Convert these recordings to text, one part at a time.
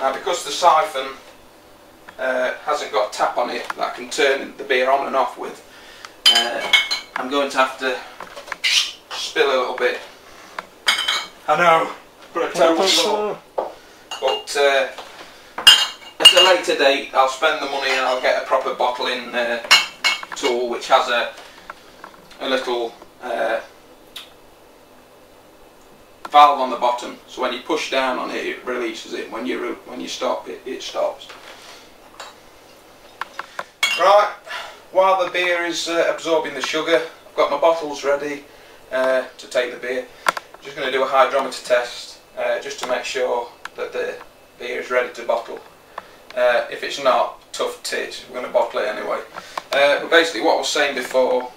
Now because the siphon hasn't got a tap on it that I can turn the beer on and off with, I'm going to have to spill a little bit. I know, but a total slow. But at a later date I'll spend the money and I'll get a proper bottling tool which has a little valve on the bottom, so when you push down on it, it releases it. When you stop it, it stops. Right, while the beer is absorbing the sugar, I've got my bottles ready to take the beer. I'm just going to do a hydrometer test just to make sure that the beer is ready to bottle. If it's not, tough tits, we're going to bottle it anyway. But basically what I was saying before,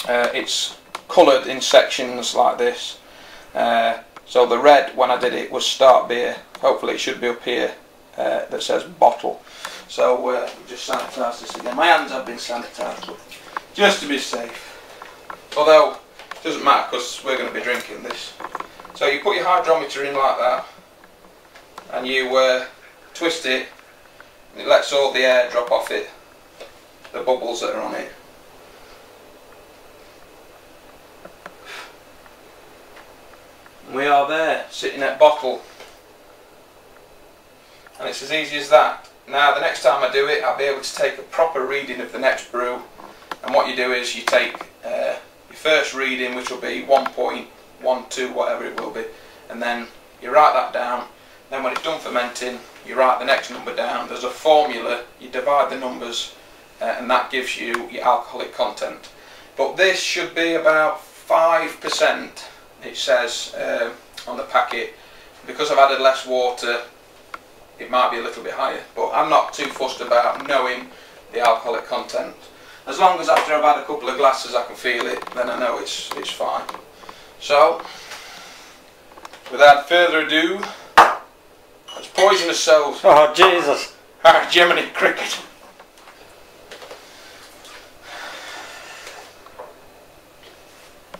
it's coloured in sections like this. So the red, when I did it, was start beer. Hopefully it should be up here that says bottle. So we'll just sanitise this again. My hands have been sanitised, but just to be safe. Although it doesn't matter because we're going to be drinking this. So you put your hydrometer in like that, and you twist it, and it lets all the air drop off it, the bubbles that are on it. We are there, sitting at bottle, and it's as easy as that. Now the next time I do it, I'll be able to take a proper reading of the next brew, and what you do is you take your first reading, which will be 1.12, whatever it will be, and then you write that down. Then when it's done fermenting, you write the next number down. There's a formula, you divide the numbers, and that gives you your alcoholic content. But this should be about 5%. It says on the packet. Because I've added less water, it might be a little bit higher, but I'm not too fussed about knowing the alcoholic content. As long as after I've had a couple of glasses I can feel it, then I know it's fine. So, without further ado, let's poison ourselves. Oh Jesus! Ah, Jiminy Cricket.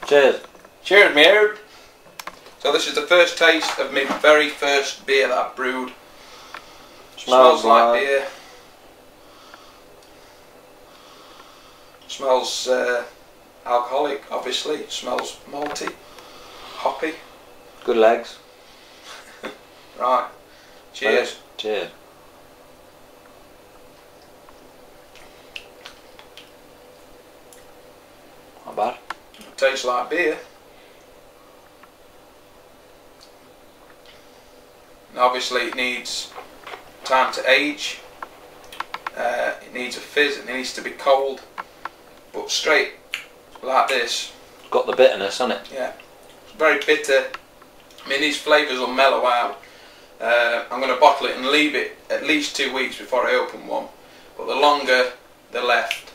Cheers. Cheers, mate. So this is the first taste of my very first beer that I've brewed. Smells like beer. Smells alcoholic, obviously. It smells malty, hoppy. Good legs. Right. Cheers. Cheers. Not bad. It tastes like beer. And obviously it needs time to age. It needs a fizz. It needs to be cold. But straight like this. Got the bitterness on it. Yeah. It's very bitter. I mean, these flavours will mellow out. I'm going to bottle it and leave it at least 2 weeks before I open one. But the longer they're left,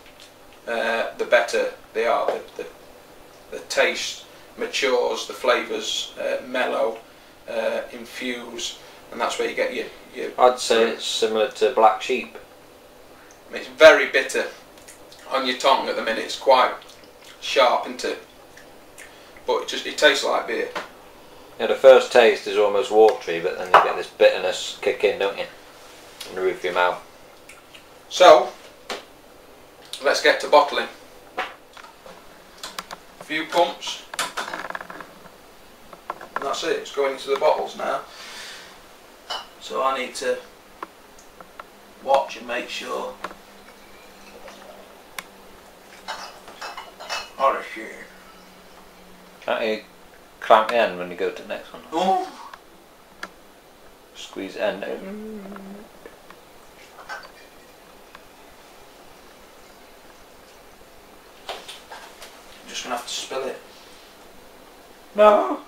the better they are. The taste matures, the flavours mellow, infuse, and that's where you get your I'd say it's similar to Black Sheep. I mean, it's very bitter on your tongue at the minute. It's quite sharp, isn't it? But it tastes like beer. Yeah, the first taste is almost watery, but then you get this bitterness kick in, don't you? In the roof of your mouth. So, let's get to bottling. A few pumps. And that's it, it's going into the bottles now. So I need to watch and make sure. Oh shit. Can't you clamp the end when you go to the next one? Oh. Squeeze the end out. I'm just going to have to spill it. No.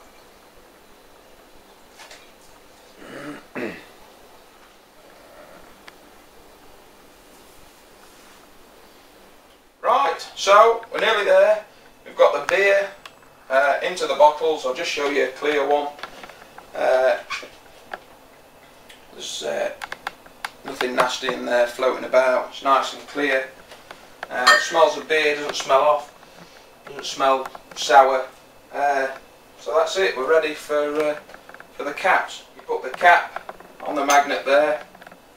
Right, so we're nearly there. We've got the beer into the bottles. I'll just show you a clear one. There's nothing nasty in there floating about. It's nice and clear. It smells of beer, doesn't smell off, doesn't smell sour. So that's it. We're ready for the caps. You put the cap on the magnet there.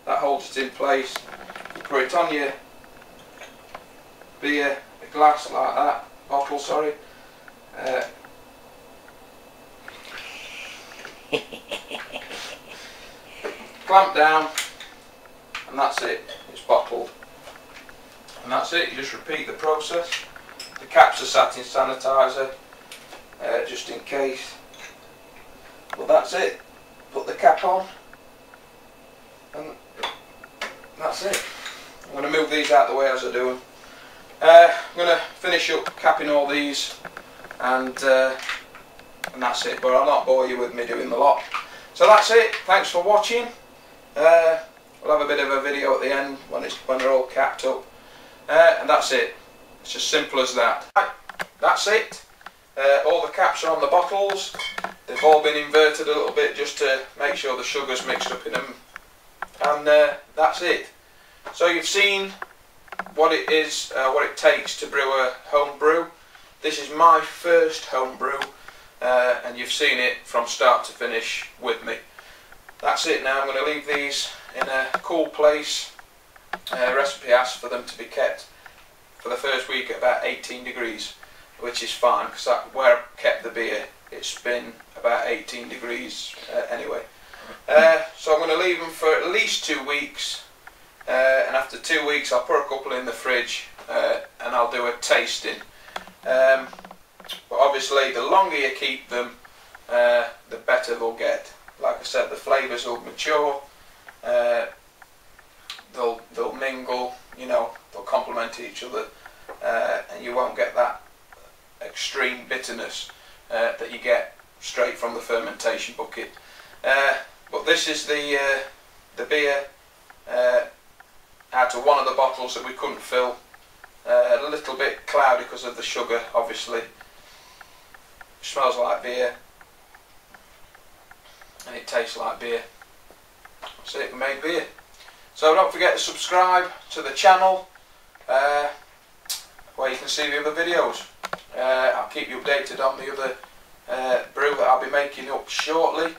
That holds it in place. You put it on your beer glass like that, bottle, sorry. Clamp down, and that's it. It's bottled. And that's it. You just repeat the process. The caps are sat in sanitizer, just in case. But that's it. Put the cap on, and that's it. I'm going to move these out of the way as I do them. I'm going to finish up capping all these, and that's it. But I'll not bore you with me doing the lot. So that's it. Thanks for watching. We'll have a bit of a video at the end when they're all capped up, and that's it. It's as simple as that. Right, that's it. All the caps are on the bottles. They've all been inverted a little bit just to make sure the sugar's mixed up in them, and that's it. So you've seen what it is, what it takes to brew a home brew. This is my first home brew, and you've seen it from start to finish with me. That's it now. I'm going to leave these in a cool place. Recipe asks for them to be kept for the first week at about 18 degrees, which is fine because where I kept the beer, it's been about 18 degrees anyway. So I'm going to leave them for at least 2 weeks, and after 2 weeks I'll put a couple in the fridge, and I'll do a tasting. But obviously the longer you keep them, the better they'll get. Like I said, the flavours will mature, they'll mingle, you know, they'll complement each other, and you won't get that extreme bitterness that you get straight from the fermentation bucket. But this is the beer out of one of the bottles that we couldn't fill. A little bit cloudy because of the sugar, obviously. Smells like beer, and it tastes like beer. That's it, we made beer. So don't forget to subscribe to the channel, where you can see the other videos. I'll keep you updated on the other brew that I'll be making up shortly.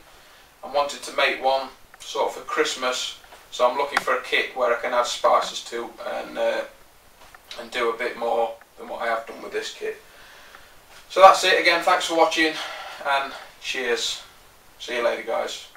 I wanted to make one sort of for Christmas, so I'm looking for a kit where I can add spices to and do a bit more than what I have done with this kit. So that's it again. Thanks for watching, and cheers. See you later, guys.